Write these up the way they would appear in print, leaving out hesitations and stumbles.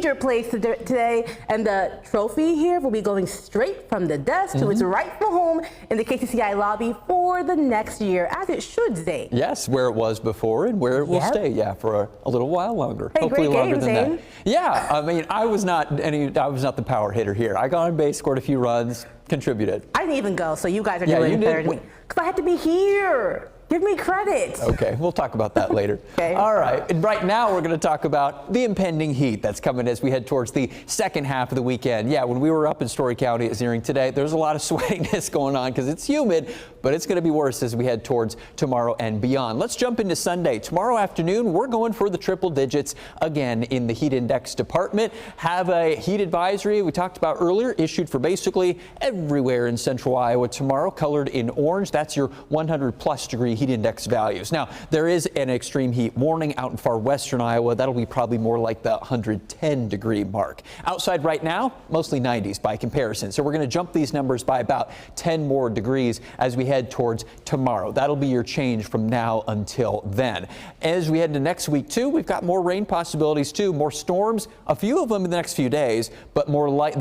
your place today, and the trophy here will be going straight from the desk to its rightful home in the KCCI lobby for the next year, as it should stay. Yes, where it was before and where it will stay, for a little while longer. Hey, hopefully great longer game, than Zane. that. Yeah, I mean, I was not the power hitter here. I got on base, scored a few runs, contributed. I didn't even go, so you guys are doing it better than me. Because I had to be here. Give me credit. Okay, we'll talk about that later. Okay. All right, and right now we're going to talk about the impending heat that's coming as we head towards the second half of the weekend. Yeah, when we were up in Story County at Zeering today, there's a lot of sweatiness going on because it's humid, but it's going to be worse as we head towards tomorrow and beyond. Let's jump into Sunday. Tomorrow afternoon, we're going for the triple digits again in the heat index department. Have a heat advisory we talked about earlier issued for basically everywhere in central Iowa tomorrow, colored in orange. That's your 100+ degree heat index values. Now, there is an extreme heat warning out in far western Iowa. That'll be probably more like the 110 degree mark. Outside right now, mostly 90s by comparison. So we're going to jump these numbers by about 10 more degrees as we head towards tomorrow. That'll be your change from now until then. As we head to next week too, we've got more rain possibilities too, more storms, a few of them in the next few days, but the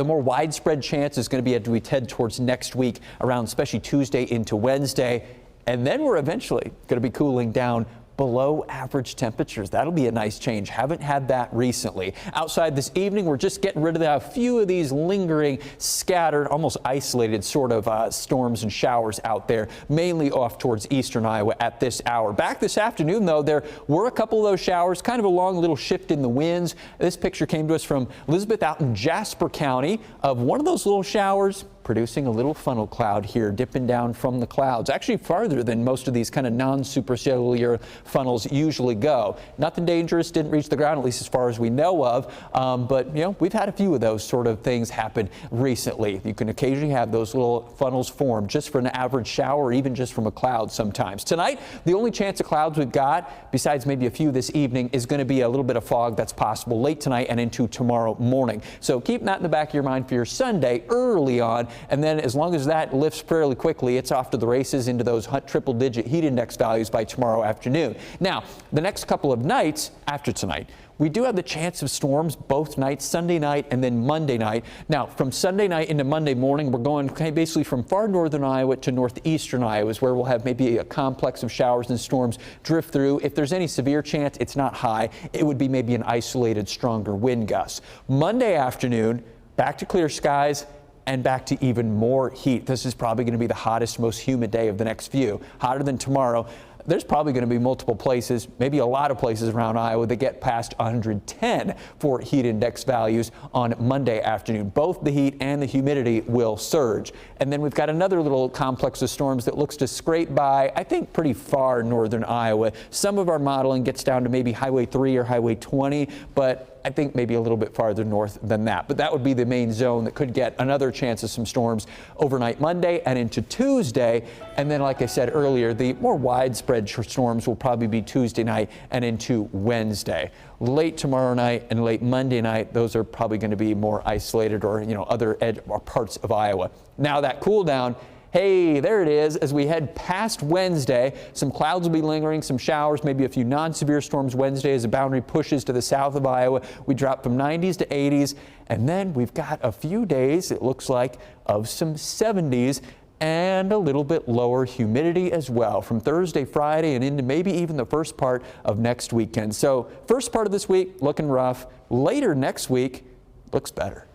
more widespread chance is going to be as we head towards next week around especially Tuesday into Wednesday. And then we're eventually going to be cooling down below average temperatures. That'll be a nice change. Haven't had that recently. Outside this evening, we're just getting rid of a few of these lingering, scattered, almost isolated sort of storms and showers out there, mainly off towards eastern Iowa at this hour. Back this afternoon, though, there were a couple of those showers, kind of a long little shift in the winds. This picture came to us from Elizabeth out in Jasper County of one of those little showers producing a little funnel cloud here, dipping down from the clouds, actually farther than most of these kind of non-supercellular funnels usually go. Nothing dangerous, didn't reach the ground, at least as far as we know of, but we've had a few of those sort of things happen recently. You can occasionally have those little funnels form just for an average shower, or even just from a cloud sometimes. Tonight, the only chance of clouds we've got, besides maybe a few this evening, is going to be a little bit of fog that's possible late tonight and into tomorrow morning. So keep that in the back of your mind for your Sunday early on. And then as long as that lifts fairly quickly, it's off to the races into those triple-digit heat index values by tomorrow afternoon. Now, the next couple of nights after tonight, we do have the chance of storms both nights, Sunday night and then Monday night. Now, from Sunday night into Monday morning, we're going basically from far northern Iowa to northeastern Iowa is where we'll have maybe a complex of showers and storms drift through. If there's any severe chance, it's not high. It would be maybe an isolated, stronger wind gust. Monday afternoon, back to clear skies and back to even more heat. This is probably going to be the hottest, most humid day of the next few. Hotter than tomorrow. There's probably going to be multiple places, maybe a lot of places around Iowa that get past 110 for heat index values on Monday afternoon. Both the heat and the humidity will surge. And then we've got another little complex of storms that looks to scrape by, I think, pretty far northern Iowa. Some of our modeling gets down to maybe Highway 3 or Highway 20, but I think maybe a little bit farther north than that. But that would be the main zone that could get another chance of some storms overnight Monday and into Tuesday. And then, like I said earlier, the more widespread storms will probably be Tuesday night and into Wednesday. Late tomorrow night and late Monday night, those are probably going to be more isolated or, other parts of Iowa. Now that cool down, hey, there it is. As we head past Wednesday, some clouds will be lingering, some showers, maybe a few non-severe storms Wednesday as the boundary pushes to the south of Iowa. We drop from 90s to 80s, and then we've got a few days, it looks like, of some 70s and a little bit lower humidity as well from Thursday, Friday, and into maybe even the first part of next weekend. So first part of this week looking rough. Later next week looks better.